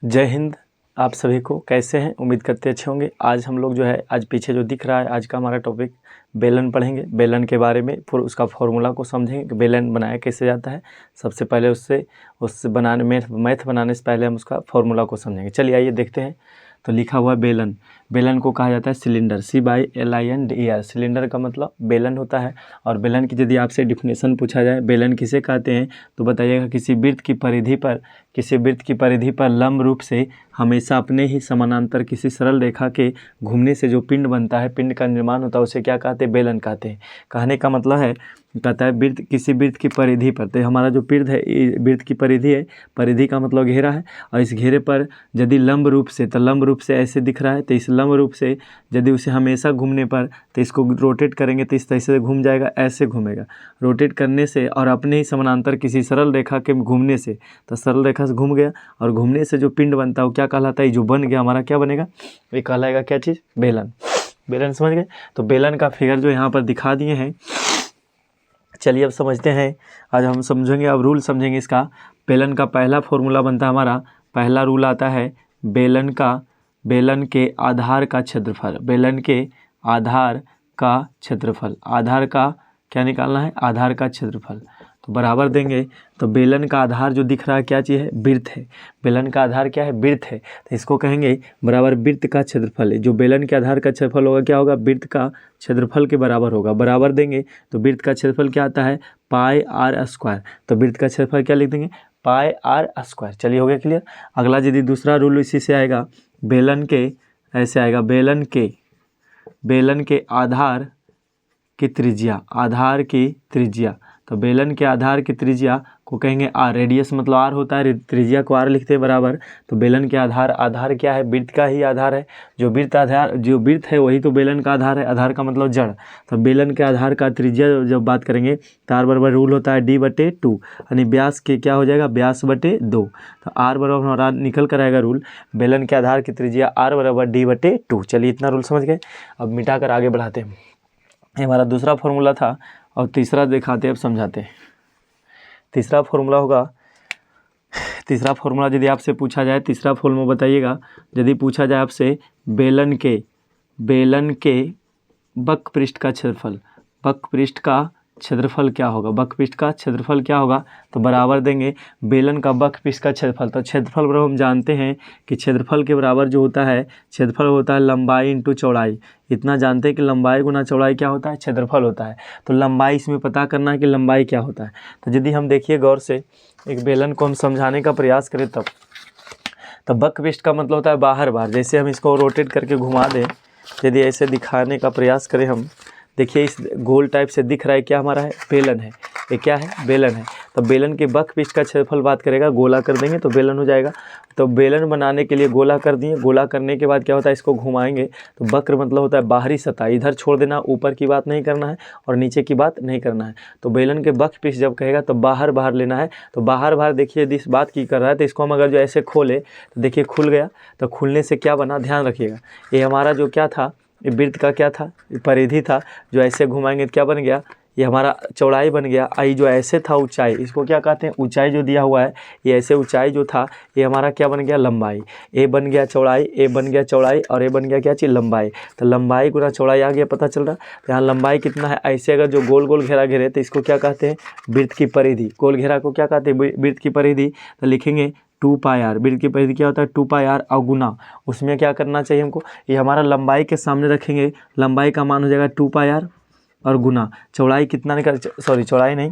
जय हिंद। आप सभी को कैसे हैं? उम्मीद करते अच्छे होंगे। आज हम लोग जो है आज पीछे जो दिख रहा है आज का हमारा टॉपिक बेलन पढ़ेंगे। बेलन के बारे में फिर उसका फॉर्मूला को समझेंगे कि बेलन बनाया कैसे जाता है। सबसे पहले उससे बनाने मैथ बनाने से पहले हम उसका फॉर्मूला को समझेंगे। चलिए आइए देखते हैं। तो लिखा हुआ है बेलन। बेलन को कहा जाता है सिलेंडर, CYLINDER। सिलेंडर का मतलब बेलन होता है। और बेलन की यदि आपसे डिफिनेशन पूछा जाए बेलन किसे कहते हैं तो बताइएगा किसी वृत्त की परिधि पर लंब रूप से हमेशा अपने ही समानांतर किसी सरल रेखा के घूमने से जो पिंड बनता है, पिंड का निर्माण होता है, उसे क्या कहते हैं? बेलन कहते हैं। कहने का मतलब है कहता है किसी वृत्त की परिधि पर। तो हमारा जो वृत्त है वृत्त की परिधि है, परिधि का मतलब घेरा है। और इस घेरे पर यदि लंब रूप से, तो लंब रूप से ऐसे दिख रहा है, तो इस लंब रूप से यदि उसे हमेशा घूमने पर तो इसको रोटेट करेंगे तो इस तरह से घूम जाएगा, ऐसे घूमेगा। रोटेट करने से और अपने ही समानांतर किसी सरल रेखा के घूमने से, तो सरल रेखा से घूम गया और घूमने से जो पिंड बनता है वो क्या कहलाता है? जो बन गया हमारा क्या बनेगा? ये कहलाएगा क्या चीज़? बेलन। बेलन समझ गए? तो बेलन का फिगर जो यहाँ पर दिखा दिए हैं। चलिए अब समझते हैं। आज हम समझेंगे, अब रूल समझेंगे इसका। बेलन का पहला फॉर्मूला बनता है हमारा, पहला रूल आता है बेलन के आधार का क्षेत्रफल। बेलन के आधार का क्षेत्रफल, आधार का क्या निकालना है? आधार का क्षेत्रफल। तो बराबर देंगे। तो बेलन का आधार जो दिख रहा है क्या चीज़ है? वृत्त है। बेलन का आधार क्या है? वृत्त है। तो इसको कहेंगे बराबर वृत्त का क्षेत्रफल। जो बेलन के आधार का क्षेत्रफल होगा क्या होगा? वृत्त का क्षेत्रफल के बराबर होगा। बराबर देंगे तो वृत्त का क्षेत्रफल क्या आता है? πr²। तो वृत्त का क्षेत्रफल क्या लिख देंगे? πr²। चलिए हो गया क्लियर। अगला यदि दूसरा रूल इसी से आएगा, बेलन के ऐसे आएगा, बेलन के आधार की त्रिज्या, आधार की त्रिज्या। तो बेलन के आधार की त्रिज्या को कहेंगे आर। रेडियस मतलब आर होता है, त्रिज्या को आर लिखते हैं बराबर। तो बेलन के आधार क्या है? वृत्त का ही आधार है। जो वृत्त है वही तो बेलन का आधार है। आधार का मतलब जड़। तो बेलन के आधार का त्रिज्या जब बात करेंगे तो आर बराबर रूल होता है D/2, यानी व्यास के क्या हो जाएगा? व्यास/2। तो आर बराबर हमारा निकल कर आएगा रूल, बेलन के आधार की त्रिज्या आर बराबर D/2। चलिए इतना रूल समझ गए। अब मिटा कर आगे बढ़ाते हैं। ये हमारा दूसरा फॉर्मूला था और तीसरा दिखाते हैं, अब समझाते हैं। तीसरा फॉर्मूला होगा, तीसरा फॉर्मूला यदि आपसे पूछा जाए, तीसरा फॉर्मूला बताइएगा। यदि पूछा जाए आपसे बेलन के वक्रपृष्ठ का क्षेत्रफल, वक्रपृष्ठ का क्षेत्रफल क्या होगा? वक्रपृष्ठ का क्षेत्रफल क्या होगा? तो बराबर देंगे बेलन का वक्रपृष्ठ का क्षेत्रफल। तो क्षेत्रफल बराबर हम जानते हैं कि क्षेत्रफल के बराबर जो होता है, क्षेत्रफल होता है लंबाई इंटू चौड़ाई। इतना जानते हैं कि लंबाई गुना चौड़ाई क्या होता है? क्षेत्रफल होता है। तो लंबाई इसमें पता करना है कि लंबाई क्या होता है। तो यदि हम देखिए गौर से, एक बेलन को हम समझाने का प्रयास करें तब वक्रपृष्ठ का मतलब होता है बाहर बाहर। जैसे हम इसको रोटेट करके घुमा दें, यदि ऐसे दिखाने का प्रयास करें हम, देखिए इस गोल टाइप से दिख रहा है क्या हमारा है? बेलन है। ये क्या है? बेलन है। तो बेलन के वक्रपृष्ठ का क्षेत्रफल बात करेगा, गोला कर देंगे तो बेलन हो जाएगा। तो बेलन बनाने के लिए गोला कर दिए, गोला करने के बाद क्या होता है? इसको घुमाएंगे तो वक्र मतलब होता है बाहरी सतह, इधर छोड़ देना, ऊपर की बात नहीं करना है और नीचे की बात नहीं करना है। तो बेलन के वक्रपृष्ठ जब कहेगा तो बाहर बाहर लेना है। तो बाहर बाहर देखिए यदि इस बात की कर रहा है तो इसको हम अगर जो ऐसे खोले तो देखिए खुल गया। तो खुलने से क्या बना? ध्यान रखिएगा, ये हमारा जो क्या था, ये वृत्त का क्या था? परिधि था। जो ऐसे घुमाएंगे तो क्या बन गया? ये हमारा चौड़ाई बन गया। आई जो ऐसे था ऊंचाई, इसको क्या कहते हैं? ऊंचाई जो दिया हुआ है, ये ऐसे ऊंचाई जो था ये हमारा क्या बन गया? लंबाई। ए बन गया चौड़ाई, ए बन गया चौड़ाई और ए बन गया क्या चीज़? लंबाई। तो लंबाई गुना चौड़ाई आ गया, पता चल रहा। तो यहाँ लंबाई कितना है? ऐसे अगर जो गोल गोल घेरा घेरे तो इसको क्या कहते हैं? वृत्त की परिधि। गोल घेरा को क्या कहते हैं? वृत्त की परिधि। तो लिखेंगे 2πr। वृत्त की परिधि क्या होता है? 2πr और गुना उसमें क्या करना चाहिए हमको? ये हमारा लंबाई के सामने रखेंगे, लंबाई का मान हो जाएगा 2πr और गुना चौड़ाई कितना निकाल, सॉरी चौड़ाई नहीं,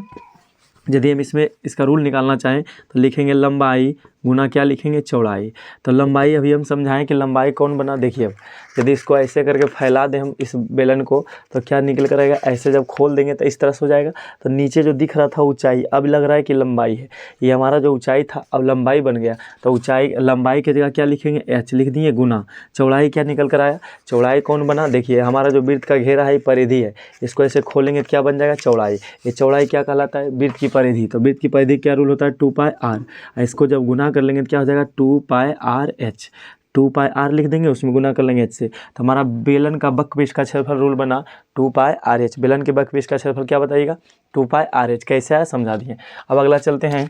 यदि हम इसमें इसका रूल निकालना चाहें तो लिखेंगे लंबाई गुना क्या लिखेंगे? चौड़ाई। तो लंबाई अभी हम समझाएं कि लंबाई कौन बना। देखिए अब यदि इसको ऐसे करके फैला दें हम इस बेलन को तो क्या निकल कर आएगा? ऐसे जब खोल देंगे तो इस तरह से हो जाएगा। तो नीचे जो दिख रहा था ऊंचाई, अब लग रहा है कि लंबाई है। ये हमारा जो ऊंचाई था अब लंबाई बन गया। तो ऊंचाई लंबाई की जगह क्या लिखेंगे? h लिख दिए गुना चौड़ाई क्या निकल कर आया? चौड़ाई कौन बना? देखिए हमारा जो वृत्त का घेरा है परिधि है, इसको ऐसे खोलेंगे तो क्या बन जाएगा? चौड़ाई। ये चौड़ाई क्या कहलाता है? वृत्त की परिधि। तो वृत्त की परिधि क्या रूल होता है? 2πr। इसको जब गुना कर लेंगे तो क्या हो जाएगा? 2πrh। 2πr लिख देंगे, उसमें गुना कर लेंगे h से। तो हमारा बेलन का वक्रपृष्ठ का क्षेत्रफल रूल बना 2πrh। बेलन के वक्रपृष्ठ का क्षेत्रफल क्या बताइएगा? 2πrh। कैसे आया समझा दिए। अब अगला चलते हैं।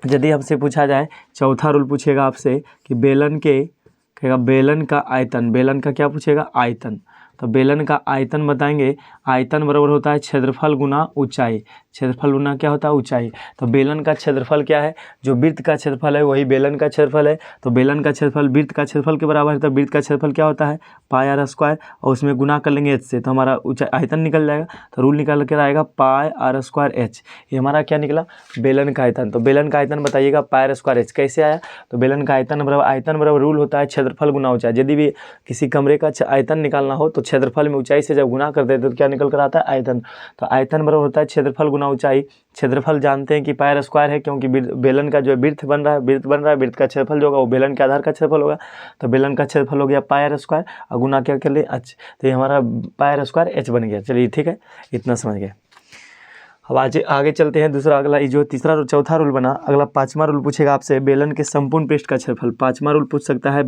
यदि हमसे पूछा जाए चौथा रूल पूछेगा आपसे कि बेलन के कहेगा बेलन का आयतन, बेलन का क्या पूछेगा आयतन, तो बेलन का आयतन बताएंगे। आयतन बराबर होता है क्षेत्रफल गुना ऊंचाई, क्षेत्रफल गुना क्या होता है ऊंचाई। तो बेलन का क्षेत्रफल क्या है, जो वृत्त का क्षेत्रफल है वही बेलन का क्षेत्रफल है। तो बेलन का क्षेत्रफल वृत्त का क्षेत्रफल के बराबर है। तो वृत्त का क्षेत्रफल क्या होता है पाई आर स्क्वायर, और उसमें गुना कर लेंगे एच से, तो हमारा ऊंचाई आयतन निकल जाएगा। तो रूल निकल कर आएगा पाई आर स्क्वायर एच, ये हमारा क्या निकला बेलन का आयतन। तो बेलन का आयतन बताइएगा पाई आर स्क्वायर एच कैसे आया, तो बेलन का आयतन बराबर रूल होता है क्षेत्रफल गुना ऊंचाई। यदि भी किसी कमरे का आयतन निकालना हो तो क्षेत्रफल में ऊंचाई से जब गुना कर देते तो क्या निकल कर आता है आयतन। तो आयतन बराबर होता है क्षेत्रफल गुना ऊंचाई। क्षेत्रफल जानते हैं कि पाई आर स्क्वायर है, क्योंकि बेलन का जो वृत्त बन रहा है वृत्त का क्षेत्रफल जो होगा वो बेलन के आधार का क्षेत्रफल होगा। तो बेलन का क्षेत्रफल हो गया पाई आर स्क्वायर और गुना क्या कर ले एच, तो ये हमारा पाई आर स्क्वायर एच बन गया। चलिए ठीक है, इतना समझ गए। अब आज आगे चलते हैं। दूसरा अगला जो तीसरा चौथा रूल बना, अगला पाँचवा रूल पूछेगा आपसे बेलन के संपूर्ण पृष्ठ का क्षेत्रफल। पाँचवा रूल पूछ सकता है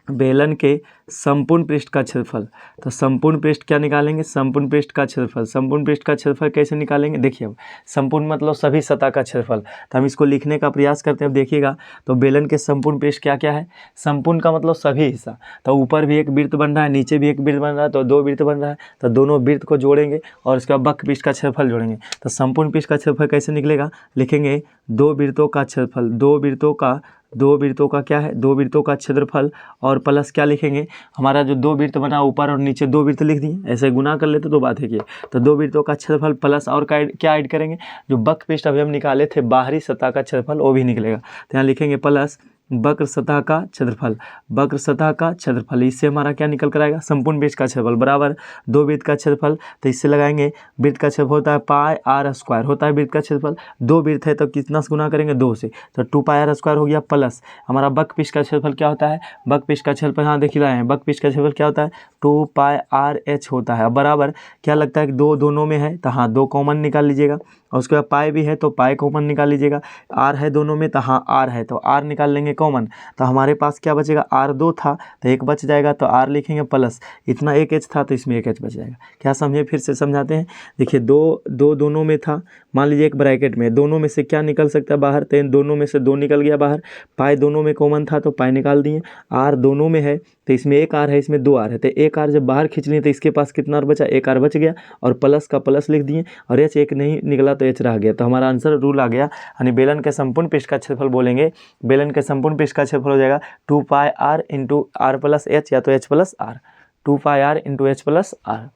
बेलन के संपूर्ण पृष्ठ का क्षेत्रफल। तो संपूर्ण पृष्ठ क्या निकालेंगे, संपूर्ण पृष्ठ का क्षेत्रफल। संपूर्ण पृष्ठ का क्षेत्रफल कैसे निकालेंगे, देखिए अब संपूर्ण मतलब सभी सतह का क्षेत्रफल। तो हम इसको लिखने का प्रयास करते हैं। अब देखिएगा तो बेलन के संपूर्ण पृष्ठ क्या क्या है, संपूर्ण का मतलब सभी हिस्सा। तो ऊपर भी एक वृत्त बन रहा है, नीचे भी एक वृत्त बन रहा है, तो दो वृत्त बन रहा है। तो दोनों वृत्त को जोड़ेंगे और उसके बाद वक्र पृष्ठ का क्षेत्रफल जोड़ेंगे। तो संपूर्ण पृष्ठ का क्षेत्रफल कैसे निकलेगा, लिखेंगे दो वृत्तों का क्षेत्रफल, दो वृत्तों का क्या है, दो वृत्तों का क्षेत्रफल और प्लस क्या लिखेंगे, हमारा जो दो वृत्त बना ऊपर और नीचे दो वृत्त लिख दिए, ऐसे गुना कर लेते तो बात है कि तो दो वृत्तों का क्षेत्रफल प्लस और क्या ऐड करेंगे, जो वक्र पृष्ठ अभी हम निकाले थे बाहरी सतह का क्षेत्रफल वो भी निकलेगा। तो यहाँ लिखेंगे प्लस वक्र सतह का क्षेत्रफल, वक्र सतह का क्षेत्रफल। इससे हमारा क्या निकल कर आएगा संपूर्ण वृत्त का क्षेत्रफल बराबर दो वृत्त का क्षेत्रफल। तो इससे लगाएंगे वृत्त का क्षेत्रफल होता है पाई आर स्क्वायर, होता है वृत्त का क्षेत्रफल। दो वृत्त है तो कितना से गुना करेंगे, दो से, तो टू पाई आर स्क्वायर हो गया प्लस हमारा वक्र पृष्ठ का क्षेत्रफल क्या होता है, वक्र पृष्ठ का क्षेत्रफल हाँ देख रहे हैं, वक्र पृष्ठ का क्षेत्रफल क्या होता है टू पाई आर एच होता है। अब बराबर क्या लगता है कि दो दोनों में है तो हाँ दो कॉमन निकाल लीजिएगा, और उसके बाद पाई भी है तो पाई कॉमन निकाल लीजिएगा। आर है दोनों में तो हाँ आर है तो आर निकाल लेंगे कॉमन। तो हमारे पास क्या बचेगा, आर दो था तो एक बच जाएगा, तो आर लिखेंगे प्लस इतना एक एच था तो इसमें एक एच बच जाएगा। क्या समझे, फिर से समझाते हैं। देखिए दोनों में था, मान लीजिए एक ब्रैकेट में, दोनों में से क्या निकल सकता है बाहर, तो दोनों में से दो निकल गया बाहर। पाई दोनों में कॉमन था तो पाई निकाल दिए। आर दोनों में है तो इसमें एक आर है, इसमें दो आर है, तो एक आर जब बाहर खींच लिए तो इसके पास कितना आर बचा, एक आर बच गया, और प्लस का प्लस लिख दिए, और एच एक नहीं निकला तो एच रह गया। तो हमारा आंसर रूल आ गया, यानी बेलन के संपूर्ण पृष्ठ का क्षेत्रफल बोलेंगे, बेलन के संपूर्ण पृष्ठ का क्षेत्रफल हो जाएगा two pi r into r plus h, या तो h plus r, two pi r into h plus r.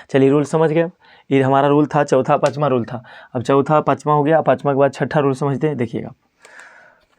चलिए रूल समझ गए। ये हमारा रूल था चौथा, पाँचवा रूल था। अब चौथा पाँचवा हो गया, पाँचवा के बाद छठा रूल समझते हैं। देखिएगा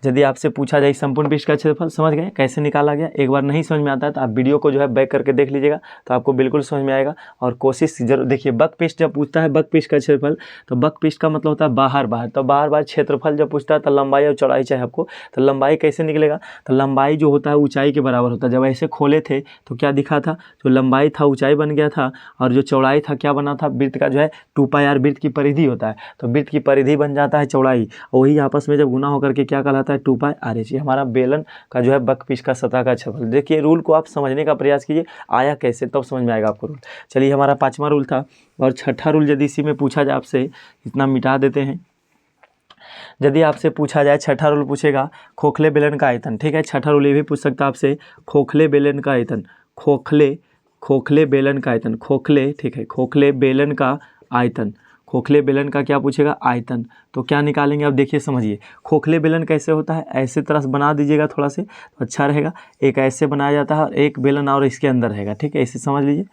यदि आपसे पूछा जाए संपूर्ण पृष्ठ का क्षेत्रफल, समझ गए कैसे निकाला गया। एक बार नहीं समझ में आता है तो आप वीडियो को जो है बैक करके देख लीजिएगा तो आपको बिल्कुल समझ में आएगा, और कोशिश जरूर देखिए। वक्र पृष्ठ जब पूछता है वक्र पृष्ठ का क्षेत्रफल, तो वक्र पृष्ठ का मतलब होता है बाहर, तो बाहर क्षेत्रफल जब पूछता है तो लंबाई और चौड़ाई चाहिए आपको। तो लंबाई कैसे निकलेगा, तो लंबाई जो होता है ऊंचाई के बराबर होता है। जब ऐसे खोले थे तो क्या दिखा था, जो लंबाई था ऊंचाई बन गया था, और जो चौड़ाई था क्या बना था, वृत्त का जो है टू पाई आर वृत्त की परिधि होता है, तो वृत्त की परिधि बन जाता है चौड़ाई, वही आपस में जब गुना होकर के क्या कहलाता है टू पाई आर एच। हमारा बेलन का जो है वक्र पृष्ठ का सतह का क्षेत्रफल। देखिए रूल को आप समझने का प्रयास कीजिए, आया कैसे तब समझ में आएगा आपको रूल। चलिए हमारा पाँचवा रूल था, और छठा रूल यदि इसी में पूछा जाए आपसे, इतना मिटा देते हैं। यदि आपसे पूछा जाए छठा रूल पूछेगा खोखले बेलन का आयतन, ठीक है। छठा रूल ये भी पूछ सकता है आपसे खोखले बेलन का आयतन, खोखले बेलन का आयतन, खोखले, ठीक है, खोखले बेलन का आयतन, खोखले बेलन का क्या पूछेगा आयतन। तो क्या निकालेंगे, अब देखिए समझिए। खोखले बेलन कैसे होता है, ऐसे तरह से बना दीजिएगा थोड़ा से तो अच्छा रहेगा। एक ऐसे बनाया जाता है, एक बेलन और इसके अंदर रहेगा, ठीक है, इसे समझ लीजिए।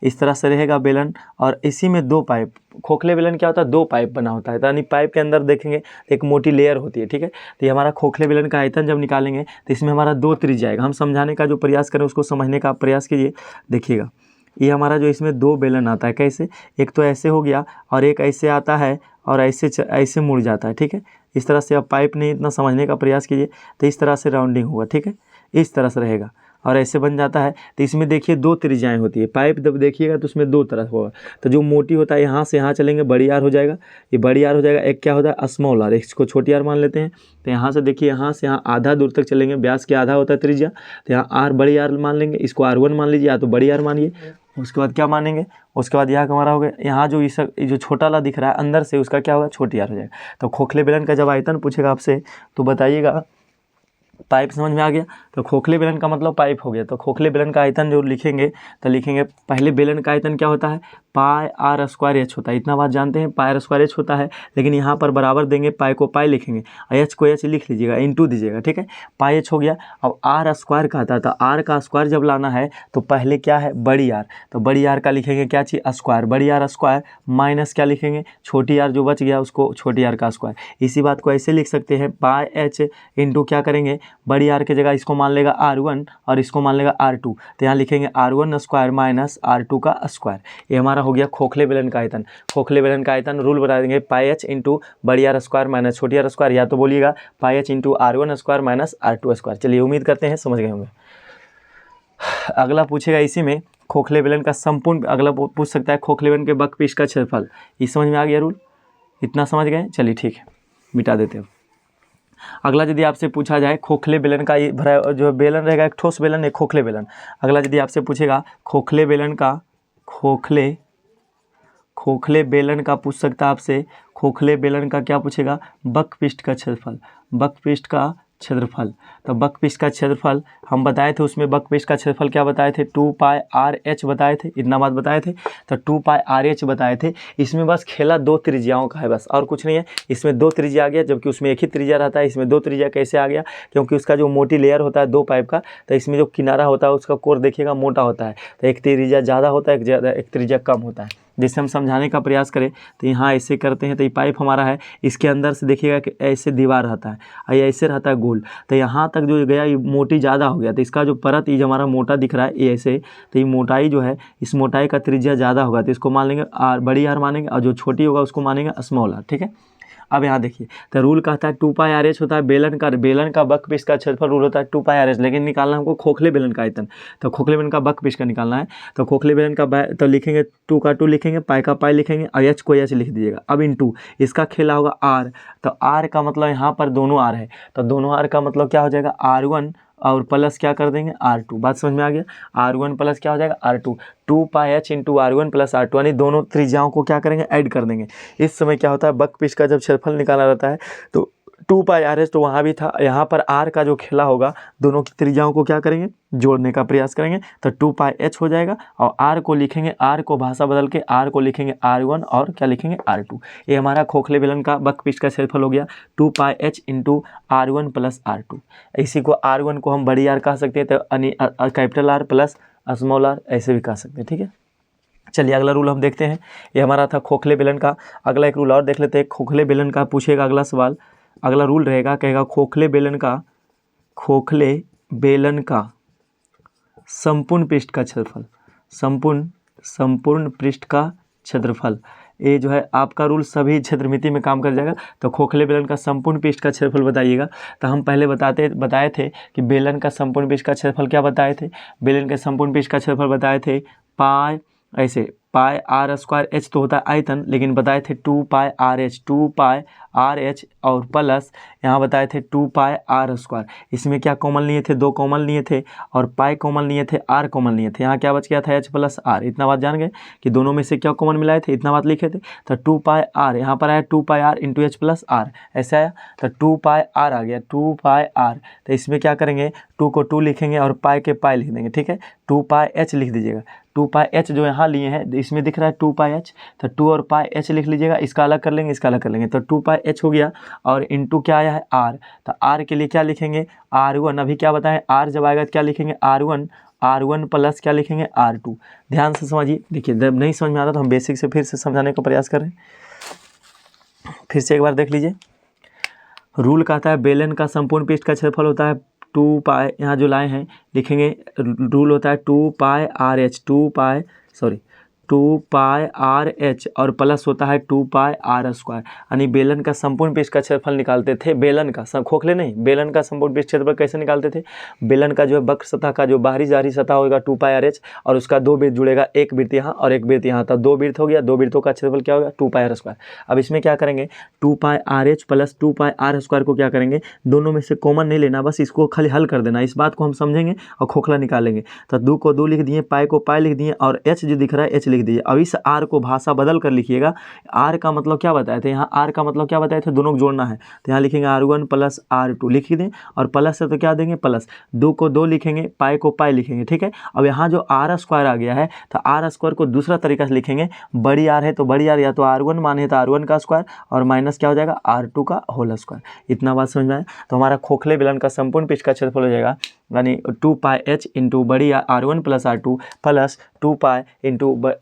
इस तरह से रहेगा बेलन, और इसी में दो पाइप, खोखले बेलन क्या होता है, दो पाइप बना होता है, यानी पाइप के अंदर देखेंगे एक मोटी लेयर होती है, ठीक है। तो ये हमारा खोखले बेलन का आयतन जब निकालेंगे तो इसमें हमारा दो त्रिज्या आएगा। हम समझाने का जो प्रयास करें उसको समझने का प्रयास कीजिए। देखिएगा ये हमारा जो इसमें दो बेलन आता है, कैसे, एक तो ऐसे हो गया और एक ऐसे आता है और ऐसे मुड़ जाता है, ठीक है। इस तरह से आप पाइप नहीं इतना समझने का प्रयास कीजिए, तो इस तरह से राउंडिंग होगा, ठीक है, इस तरह से रहेगा और ऐसे बन जाता है। तो इसमें देखिए दो त्रिज्याएं होती है, पाइप जब देखिएगा तो उसमें दो तरह होगा। तो जो मोटी होता है यहाँ से यहाँ चलेंगे बड़ी आर हो जाएगा, ये बड़ी आर हो जाएगा। एक क्या होता है स्मॉल आर, इसको छोटी आर मान लेते हैं। तो यहाँ से देखिए यहाँ से यहाँ आधा दूर तक चलेंगे, व्यास के आधा होता है त्रिज्या, तो यहाँ आर बड़ी आर मान लेंगे, इसको R1 मान लीजिए, या तो बड़ी आर मानिए, उसके बाद क्या मानेंगे, उसके बाद यहाँ हमारा हो गया, यहाँ जो इस जो छोटा वाला दिख रहा है अंदर से उसका क्या होगा, छोटी आर हो जाएगा। तो खोखले बेलन का जब आयतन पूछेगा आपसे तो बताइएगा, पाइप समझ में आ गया। तो खोखले बेलन का मतलब पाइप हो गया। तो खोखले बेलन का आयतन जो लिखेंगे तो लिखेंगे, पहले बेलन का आयतन क्या होता है, पाई आर स्क्वायर एच होता है। इतना बात जानते हैं, पाई आर स्क्वायर एच होता है, लेकिन यहाँ पर बराबर देंगे, पाई को पाई लिखेंगे और एच को एच लिख लीजिएगा, इंटू दीजिएगा, ठीक है। पाई एच हो गया। अब आर स्क्वायर का आता है, तो आर का स्क्वायर जब लाना है तो पहले क्या है, बड़ी आर, तो बड़ी आर का लिखेंगे क्या चीज़, स्क्वायर, बड़ी आर स्क्वायर माइनस क्या लिखेंगे, छोटी आर जो बच गया उसको छोटी आर का स्क्वायर। इसी बात को ऐसे लिख सकते हैं, पाई एच इंटू क्या करेंगे, बड़ी आर की जगह इसको मान लेगा R1 और इसको मान लेगा R2, तो यहाँ लिखेंगे R1 स्क्वायर माइनस R2 का स्क्वायर। ये हमारा हो गया खोखले बेलन का आयतन। खोखले बेलन का आयतन रूल बता देंगे, पाई एच इंटू बड़ी आर स्क्वायर माइनस छोटी आर स्क्वायर, या तो बोलिएगा pi h into R1 square minus R2 square. चलिए उम्मीद करते हैं समझ गए होंगे। अगला पूछेगा इसी में खोखले बेलन का संपूर्ण, अगला पूछ सकता है खोखले बेलन के बकपीस का क्षेत्रफल। ये समझ में आ गया रूल, इतना समझ गए, चलिए ठीक है, मिटा देते हैं। अगला यदि आपसे पूछा जाए खोखले बेलन का, ये भरा जो बेलन रहेगा एक ठोस बेलन, एक खोखले बेलन। अगला यदि आपसे पूछेगा खोखले बेलन का, खोखले बेलन का पूछ सकता है आपसे, खोखले बेलन का क्या पूछेगा, बकपीस का क्षेत्रफल, बकपीस का क्षेत्रफल। तो बकपीस का क्षेत्रफल हम बताए थे, उसमें बकपीस का क्षेत्रफल क्या बताए थे, 2 पाई आर एच बताए थे, इतना बात बताए थे। तो 2 पाई आर एच बताए थे। इसमें बस खेला दो त्रिज्याओं का है, बस और कुछ नहीं है। इसमें दो त्रिज्या आ गया, जबकि उसमें एक ही त्रिज्या रहता है। इसमें दो त्रिज्या कैसे आ गया, क्योंकि उसका जो मोटी लेयर होता है दो पाइप का, तो इसमें जो किनारा होता है उसका कोर देखिएगा मोटा होता है, तो एक त्रिज्या ज़्यादा होता है, एक त्रिज्या कम होता है। जैसे हम समझाने का प्रयास करें तो यहाँ ऐसे करते हैं, तो ये पाइप हमारा है, इसके अंदर से देखिएगा कि ऐसे दीवार रहता है और ये ऐसे रहता है गोल, तो यहाँ तक जो गया ये मोटी ज़्यादा हो गया, तो इसका जो परत ये जो हमारा मोटा दिख रहा है ये ऐसे, तो ये मोटाई जो है, इस मोटाई का त्रिज्या ज़्यादा होगा, तो इसको मान लेंगे आर, बड़ी आर मानेंगे, और जो छोटी होगा उसको मानेंगे स्मॉल आर, ठीक है। अब यहाँ देखिए, तो रूल कहता है 2 पाई आर एच होता है बेलन का बकपीस का क्षेत्रफल रूल होता है 2 पाई आर एच, लेकिन निकालना हमको खोखले बेलन का आयतन, तो खोखले बेलन का बकपीस का निकालना है। तो खोखले बेलन का तो लिखेंगे 2 का 2 लिखेंगे, पाई का पाई लिखेंगे और एच को एच लिख दीजिएगा। अब इंटू इसका खेला होगा आर, तो आर का मतलब यहाँ पर दोनों आर है, तो दोनों आर का मतलब क्या हो जाएगा, R1 और प्लस क्या कर देंगे R2। बात समझ में आ गया, R1 प्लस क्या हो जाएगा R2, 2 पाई h into R1 plus R2, यानी दोनों त्रिज्याओं को क्या करेंगे, ऐड कर देंगे। इस समय क्या होता है, बकपीस का जब क्षेत्रफल निकाला रहता है तो 2 पाई आर एच तो वहाँ भी था, यहाँ पर आर का जो खेला होगा दोनों की त्रिज्याओं को क्या करेंगे, जोड़ने का प्रयास करेंगे, तो 2 पाई एच हो जाएगा और आर को लिखेंगे, आर को भाषा बदल के आर को लिखेंगे R1 और क्या लिखेंगे R2। ये हमारा खोखले बेलन का बकपीस का क्षेत्रफल हो गया 2 पाई h into R1 plus R2। इसी को R1 को हम बड़ी आर कह सकते हैं, तो capital r plus small r ऐसे भी कह सकते हैं, ठीक है। चलिए अगला रूल हम देखते हैं, ये हमारा था खोखले बेलन का। अगला एक रूल और देख लेते हैं, खोखले बेलन का पूछेगा अगला सवाल। अगला रूल रहेगा, कहेगा खोखले बेलन का संपूर्ण पृष्ठ का क्षेत्रफल, संपूर्ण पृष्ठ का क्षेत्रफल। ये जो है आपका रूल सभी क्षेत्रमिति में काम कर जाएगा। तो खोखले बेलन का संपूर्ण पृष्ठ का क्षेत्रफल बताइएगा। तो हम पहले बताए थे कि बेलन का संपूर्ण पृष्ठ का क्षेत्रफल क्या बताए थे, बेलन के संपूर्ण पृष्ठ का क्षेत्रफल बताए थे पाई, ऐसे पाई आर स्क्वायर एच तो होता है आयतन, लेकिन बताए थे 2 pi R H, 2 pi R H और प्लस यहाँ बताए थे 2 पाई आर स्क्वायर। इसमें क्या कॉमन लिए थे, 2 कॉमन लिए थे और पाई कॉमन लिए थे, आर कॉमन लिए थे। यहाँ क्या बच गया था, एच प्लस आर। इतना बात जान गए कि दोनों में से क्या कॉमन मिलाए थे, इतना बात लिखे थे। तो 2 पाई आर यहाँ पर आया 2 pi r into h plus r, ऐसे आया। तो 2 पाई आर आ गया, 2 पाई आर। तो इसमें क्या करेंगे, 2 को 2 लिखेंगे और पाई के पाई लिख देंगे, ठीक है। 2 पाई एच लिख दीजिएगा, 2 पाई एच जो यहाँ लिए हैं इसमें दिख रहा है 2 पाई एच, तो 2 और पाई एच लिख लीजिएगा, इसका अलग कर लेंगे, इसका अलग कर लेंगे, तो 2 पाई एच हो गया और इंटू क्या आया है आर। तो आर के लिए क्या लिखेंगे, R1। अभी क्या बताएं, आर जब आएगा तो क्या लिखेंगे R1 प्लस क्या लिखेंगे R2। ध्यान से समझिए, देखिए जब नहीं समझ में आता तो हम बेसिक से फिर से समझाने का प्रयास कर रहे हैं। फिर से एक बार देख लीजिए, रूल कहता है बेलन का संपूर्ण पृष्ठ का क्षेत्रफल होता है 2 पाई, यहाँ जो लाए हैं लिखेंगे, रूल होता है 2 पाई आर एच, 2 2πr/h और प्लस होता है 2πr²। यानी बेलन का संपूर्ण पृष्ठ का क्षेत्रफल निकालते थे, बेलन का, सब खोखले नहीं, बेलन का संपूर्ण पृष्ठ क्षेत्रफल कैसे निकालते थे? बेलन का जो है वक्र सतह का जो बाहरी जारी सतह होगा 2πr/h और उसका दो वृत्त जुड़ेगा, एक वृत्त यहाँ और एक वृत्त यहाँ, तब दो वृत्त हो गया, दो वृत्तों का क्षेत्रफल क्या होगा? 2πr²। अब इसमें क्या करेंगे? 2πr/h प्लस 2πr² को क्या करेंगे? दोनों में से कॉमन नहीं लेना, बस इसको खाली हल कर देना, इस बात को हम समझेंगे और खोखला निकालेंगे। तो 2 को 2 लिख दिए, पाई को पाई लिख दिए और h जो दिख रहा है h लिख दिए। अब इस r को भाषा बदल कर लिखिएगा। r का मतलब क्या बताए थे? यहाँ r का मतलब क्या बताए थे? दोनों को जोड़ना है, तो यहाँ लिखेंगे r1 प्लस r2 लिख दें, और प्लस है तो क्या देंगे? प्लस। 2 को 2 लिखेंगे, पाई को पाई लिखेंगे, ठीक है। अब यहाँ जो r² आ गया है, तो r² को दूसरा तरीका से लिखेंगे, बड़ी r है तो बड़ी r या तो r1 माने तो r1 का स्क्वायर और माइनस क्या हो जाएगा? r2 का होल स्क्वायर। इतना बात समझ में आया? तो हमारा खोखले बेलन का संपूर्ण पृष्ठ का क्षेत्रफल हो जाएगा यानी 2πh इंटू बड़ी r1 plus r2 plus 2π into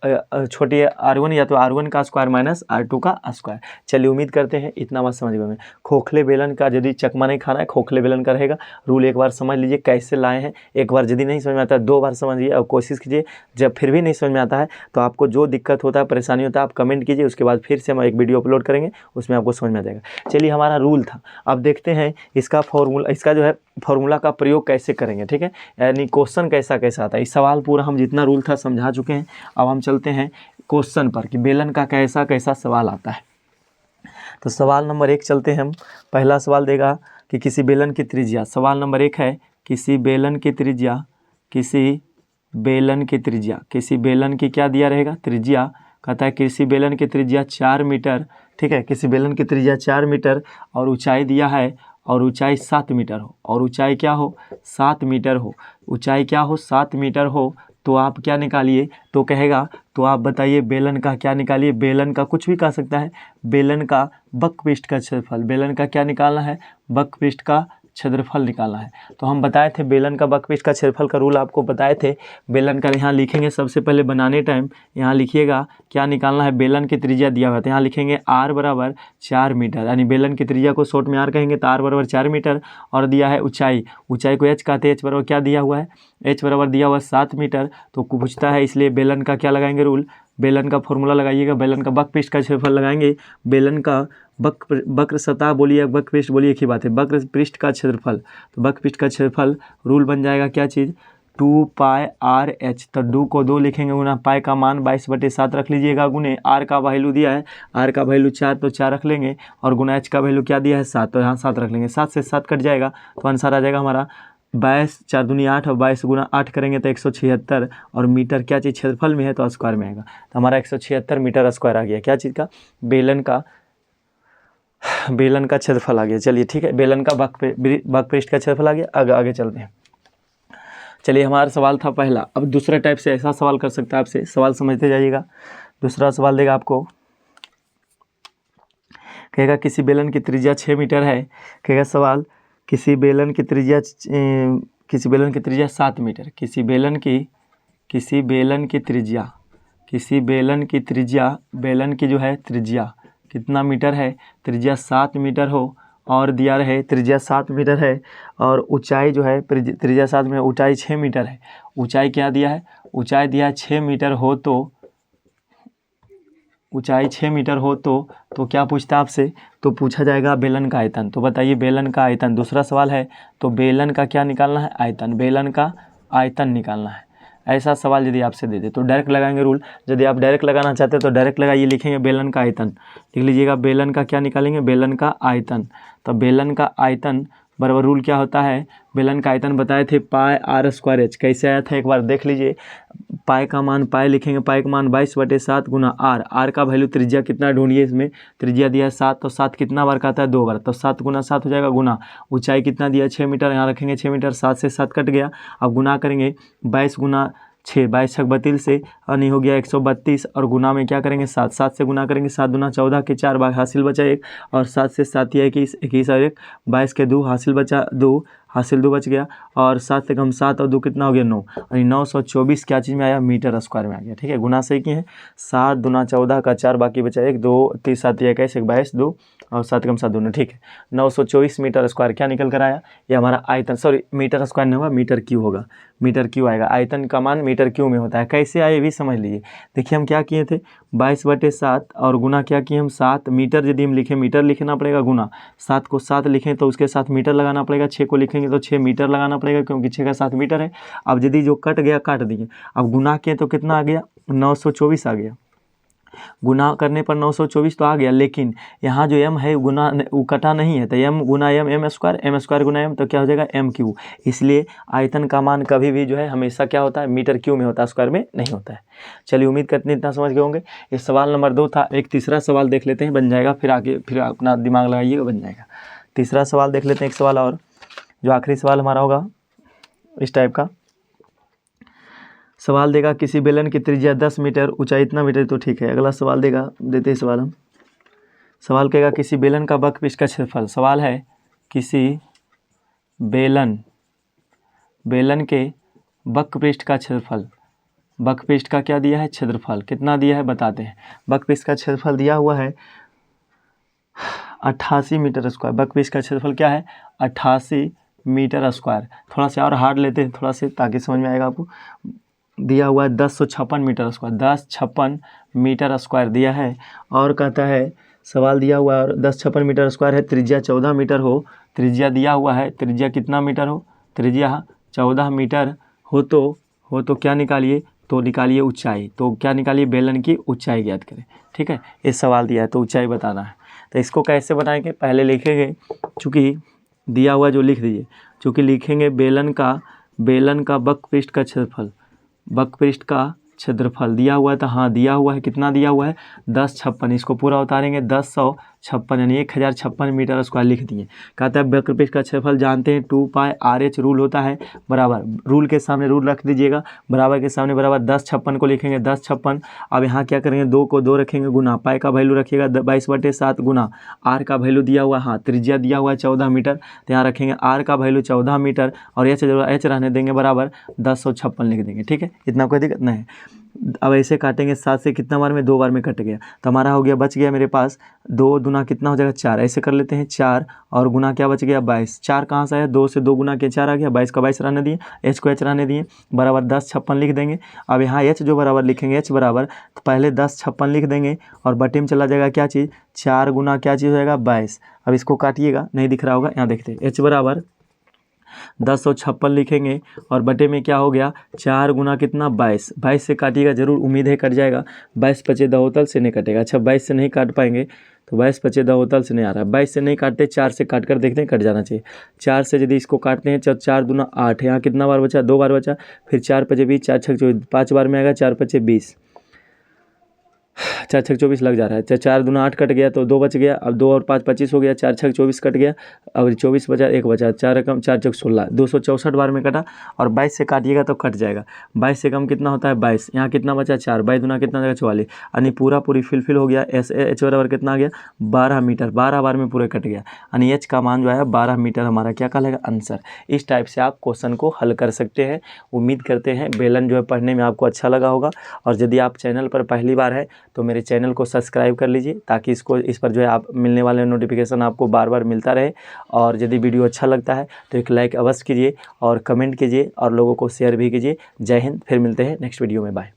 छोटी r1 या तो r1 का स्क्वायर माइनस r2 का स्क्वायर। चलिए उम्मीद करते हैं इतना बात समझ में। खोखले बेलन का यदि चकमा नहीं खाना है, खोखले बेलन का रहेगा। रूल एक बार समझ लीजिए कैसे लाए हैं, एक बार यदि नहीं समझ में आता है 2 बार समझिए और कोशिश कीजिए। जब फिर भी नहीं समझ में आता है तो आपको जो दिक्कत होता है, परेशानी होता है, आप कमेंट कीजिए, उसके बाद फिर से हम एक वीडियो अपलोड करेंगे, उसमें आपको समझ में आ जाएगा। चलिए हमारा रूल था, अब देखते हैं इसका फॉर्मूला, इसका जो है फॉर्मूला का प्रयोग कैसे करेंगे, ठीक है, यानी क्वेश्चन कैसा कैसा आता है। इस सवाल पूरा हम जितना रूल था समझा चुके हैं। अब हम चलते हैं क्वेश्चन पर कि बेलन का कैसा कैसा सवाल आता है। तो सवाल नंबर 1 चलते हैं हम। पहला सवाल देगा कि किसी बेलन की त्रिज्या, सवाल नंबर 1 है किसी बेलन की त्रिज्या, किसी बेलन की क्या दिया रहेगा? त्रिज्या। कहता है किसी बेलन की त्रिज्या 4 मीटर, ठीक है, किसी बेलन की त्रिज्या 4 मीटर और ऊंचाई दिया है, और ऊंचाई 7 मीटर हो, और ऊंचाई क्या हो? 7 मीटर हो, ऊंचाई क्या हो? 7 मीटर हो। तो आप क्या निकालिए? तो कहेगा, तो आप बताइए बेलन का क्या निकालिए? बेलन का कुछ भी कह सकता है, बेलन का वक्रपृष्ठ का क्षेत्रफल, बेलन का क्या निकालना है? वक्रपृष्ठ का क्षेत्रफल निकालना है। तो हम बताए थे बेलन का वक्रपृष्ठ का क्षेत्रफल का रूल आपको बताए थे। बेलन का यहाँ लिखेंगे सबसे पहले बनाने टाइम, यहाँ लिखिएगा क्या निकालना है? बेलन की त्रिज्या दिया हुआ है, तो यहाँ लिखेंगे r बराबर 4 मीटर, यानी बेलन की त्रिज्या को शॉर्ट में r कहेंगे, तो r बराबर 4 मीटर। और दिया है ऊंचाई, ऊंचाई को h कहते हैं, h बराबर क्या दिया हुआ है? h बराबर दिया हुआ 7 मीटर। तो पूछता है इसलिए बेलन का क्या लगाएंगे रूल? बेलन का फॉर्मूला लगाइएगा, बेलन का वक्रपृष्ठ का क्षेत्रफल लगाएंगे, बेलन का वक्र सतह बोलिए, वक्रपृष्ठ बोलिए, एक ही बात है, वक्रपृष्ठ का क्षेत्रफल। तो वक्रपृष्ठ का क्षेत्रफल रूल बन जाएगा क्या चीज़? 2πr/h। तो 2 को 2 लिखेंगे गुना पाई का मान 22/7 रख लीजिएगा, गुने r का वैल्यू दिया है, r का वैल्यू 4 तो 4 रख लेंगे, और गुना h का वैल्यू क्या दिया है? 7, तो यहाँ 7 रख लेंगे, 7 से 7 कट जाएगा, तो आंसर आ जाएगा हमारा 22, 4 दूनी 8 और 22 गुना 8 करेंगे तो 176, और मीटर क्या चीज़? क्षेत्रफल में है तो स्क्वायर में आएगा, तो हमारा 176 मीटर स्क्वायर आ गया। क्या चीज़ का? बेलन का क्षेत्रफल आ गया। चलिए ठीक है, बेलन का वक्रपृष्ठ का क्षेत्रफल आ गया। आगे चलते हैं। चलिए हमारा सवाल था पहला। अब दूसरा टाइप से ऐसा सवाल कर सकता है आपसे, सवाल समझते जाइएगा। दूसरा सवाल देगा आपको, कहेगा किसी बेलन की त्रिज्या 6 मीटर है, कहेगा सवाल किसी बेलन की त्रिज्या 7 मीटर, किसी बेलन की जो है त्रिज्या कितना मीटर है? त्रिज्या 7 मीटर हो, और दिया रहे त्रिज्या 7 मीटर है, और ऊंचाई जो है त्रिज्या 7 मीटर, ऊंचाई 6 मीटर है। ऊंचाई क्या दिया है? ऊंचाई दिया है 6 मीटर हो, तो ऊंचाई 6 मीटर हो तो क्या पूछता है आपसे? तो पूछा जाएगा बेलन का आयतन। तो बताइए बेलन का आयतन, दूसरा सवाल है, तो बेलन का क्या निकालना है? आयतन, बेलन का आयतन निकालना है। ऐसा सवाल यदि आपसे दे दे तो डायरेक्ट लगाएंगे रूल। यदि आप डायरेक्ट लगाना चाहते हैं तो डायरेक्ट लगाइए, लिखेंगे बेलन का आयतन, लिख लीजिएगा बेलन का क्या निकालेंगे? बेलन का आयतन। तो बेलन का आयतन बराबर रूल क्या होता है? बेलन का आयतन बताए थे πr²h। कैसे आया था एक बार देख लीजिए। पाई का मान पाई लिखेंगे, पाई का मान 22/7 गुना r का वैल्यू त्रिज्या कितना ढूंढिए, इसमें त्रिज्या दिया है 7, तो 7 कितना बार का आता है? 2 बार, तो 7 गुना 7 हो जाएगा, गुना ऊंचाई कितना दिया है? 6 मीटर, यहाँ रखेंगे 6 मीटर, 7 से 7 कट गया। अब गुना करेंगे 22 गुना 6, 22 छक 32 से नहीं हो गया 132, और गुना में क्या करेंगे? 7, 7 से गुना करेंगे, 7 दूना 14 के 4 बार हासिल बचा 1, और 7 से 7 या 21, 21 और 1 22 के 2 हासिल बचा 2, हासिल 2 बच गया, और 7 से कम 7 और 2 कितना हो गया 9, यानी 924 क्या चीज़ में आया, मीटर स्क्वायर में आ गया। ठीक है, गुना सही किए हैं, 7 दूना 14 का 4 बाकी बचा 1 2 3 7 21 1 22 2 और 7 कम 7 2। ठीक है, 924 मीटर स्क्वायर क्या निकल कर आया, ये हमारा आयतन, सॉरी मीटर स्क्वायर नहीं होगा, मीटर क्यू होगा, मीटर क्यू आएगा। आयतन का मान मीटर क्यू में होता है। कैसे आए ये भी समझ लीजिए। देखिए हम क्या किए थे, 22/7 और गुना क्या किए हम 7 मीटर, यदि हम लिखें मीटर लिखना पड़ेगा, गुना 7 को 7 लिखें तो उसके साथ मीटर लगाना पड़ेगा, 6 को लिखेंगे तो 6 मीटर लगाना पड़ेगा, क्योंकि 6 का 7 मीटर है। अब यदि जो कट गया काट दिए, अब गुना किए तो कितना आ गया, 924 आ गया। गुना करने पर 924 तो आ गया, लेकिन यहाँ जो m है गुना वो कटा नहीं है, तो m गुना m स्क्वायर गुना m तो क्या हो जाएगा m क्यू। इसलिए आयतन का मान कभी भी जो है हमेशा क्या होता है, मीटर क्यू में होता है, स्क्वायर में नहीं होता है। चलिए उम्मीद करते हैं इतना समझ गए होंगे। ये सवाल नंबर 2 था। एक तीसरा सवाल देख लेते हैं, बन जाएगा, फिर आगे फिर अपना दिमाग लगाइएगा, बन जाएगा। तीसरा सवाल देख लेते हैं, एक सवाल और, जो आखिरी सवाल हमारा होगा इस टाइप का सवाल देगा। किसी बेलन की त्रिज्या 10 मीटर, ऊंचाई इतना मीटर, तो ठीक है। अगला सवाल देगा, देते हैं सवाल हम। सवाल कहेगा किसी बेलन का वक्रपृष्ठ का क्षेत्रफल। सवाल है किसी बेलन के वक्रपृष्ठ का क्षेत्रफल। वक्रपृष्ठ का क्या दिया है, क्षेत्रफल कितना दिया है बताते हैं। वक्रपृष्ठ का क्षेत्रफल दिया हुआ है 88 मीटर स्क्वायर। वक्रपृष्ठ का क्षेत्रफल क्या है, 88 मीटर स्क्वायर। थोड़ा सा और हार्ड लेते हैं थोड़ा सा, ताकि समझ में आएगा आपको। दिया हुआ है 1056 मीटर स्क्वायर, 1056 मीटर स्क्वायर दिया है। और कहता है सवाल दिया हुआ है, और 1056 मीटर स्क्वायर है, त्रिज्या 14 मीटर हो। त्रिज्या दिया हुआ है, त्रिज्या कितना मीटर हो, त्रिज्या 14 मीटर हो तो क्या निकालिए, तो निकालिए ऊंचाई। तो क्या निकालिए, बेलन की ऊंचाई ज्ञात करें। ठीक है, ये सवाल दिया है तो ऊंचाई बताना है। तो इसको कैसे बनाएंगे, पहले लिखेंगे, चूँकि दिया हुआ जो लिख दीजिए, चूँकि लिखेंगे बेलन का वक्रपृष्ठ का क्षेत्रफल। वक्रपृष्ठ का क्षेत्रफल दिया हुआ है, तो हाँ दिया हुआ है, कितना दिया हुआ है 1056। इसको पूरा उतारेंगे 1056 यानी 1056 मीटर स्क्वायर लिख दिए। कहता है वक्रपृष्ठ का क्षेत्रफल जानते हैं 2πr/h रूल होता है, बराबर रूल के सामने रूल रख दीजिएगा, बराबर के सामने बराबर 1056 को लिखेंगे 1056। अब यहाँ क्या करेंगे, 2 को 2 रखेंगे, गुना पाई का वैल्यू रखिएगा 22/7 गुना r का वैल्यू दिया हुआ, हाँ त्रिज्या दिया हुआ है 14 मीटर, तो यहाँ रखेंगे r का वैल्यू 14 मीटर और h रहने देंगे, बराबर 1056 लिख देंगे। ठीक है, इतना कोई दिक्कत नहीं है। अब ऐसे काटेंगे, 7 से कितना बार में, 2 बार में कट गया, तो हमारा हो गया, बच गया मेरे पास 2 दूना कितना हो जाएगा 4। ऐसे कर लेते हैं 4 और गुना क्या बच गया 22। 4 कहाँ से आया, 2 से 2 गुना के 4 आ गया, 22 का 22 रहने दिए, h को h रहने दिए, बराबर 1056 लिख देंगे। अब यहाँ h जो बराबर लिखेंगे, h बराबर तो पहले 1056 लिख देंगे और बटे में चला जाएगा क्या चीज़, 4 गुना क्या चीज़ हो जाएगा 22। अब इसको काटिएगा, नहीं दिख रहा होगा, यहाँ देखते हैं, h बराबर 1056 लिखेंगे और बटे में क्या हो गया 4 गुना कितना 22। 22 से काटिएगा जरूर, उम्मीद है कट जाएगा। 22 पचे दहोतल से नहीं कटेगा। अच्छा 22 से नहीं काट पाएंगे, तो 22 पचे दहोतल से नहीं आ रहा है, 22 से नहीं काटते, 4 से काट कर देखते हैं, कट जाना चाहिए। 4 से यदि इसको काटते हैं, 4 दूना 8, यहाँ कितना बार बचा, 2 बार बचा, फिर 4 पचे 20, 4 छक 24, 5 बार में आएगा, 4 पचे 20, 4 छक 24 लग जा रहा है। 4 दूना 8 कट गया तो 2 बच गया, अब 2 और 5 25 हो गया, 4 छक 24 कट गया, अब 24 बचा, 1 बचा, 4 कम 4 छक 16, 264 बार में कटा। और 22 से काटिएगा तो कट जाएगा। 22 से कम कितना होता है 22, यहाँ कितना बचा 4, 22 दूना कितना जाएगा 44, यानी पूरी फिल हो गया। h बराबर कितना आ गया 12 मीटर, 12 बार में पूरे कट गया, यानी h का मान जो है 12 मीटर हमारा क्या कहलाएगा आंसर। इस टाइप से आप क्वेश्चन को हल कर सकते हैं। उम्मीद करते हैं बेलन जो है पढ़ने में आपको अच्छा लगा होगा, और यदि आप चैनल पर पहली बार है तो मेरे चैनल को सब्सक्राइब कर लीजिए, ताकि इस पर जो है आप मिलने वाले नोटिफिकेशन आपको बार बार मिलता रहे। और यदि वीडियो अच्छा लगता है तो एक लाइक अवश्य कीजिए और कमेंट कीजिए और लोगों को शेयर भी कीजिए। जय हिंद, फिर मिलते हैं नेक्स्ट वीडियो में, बाय।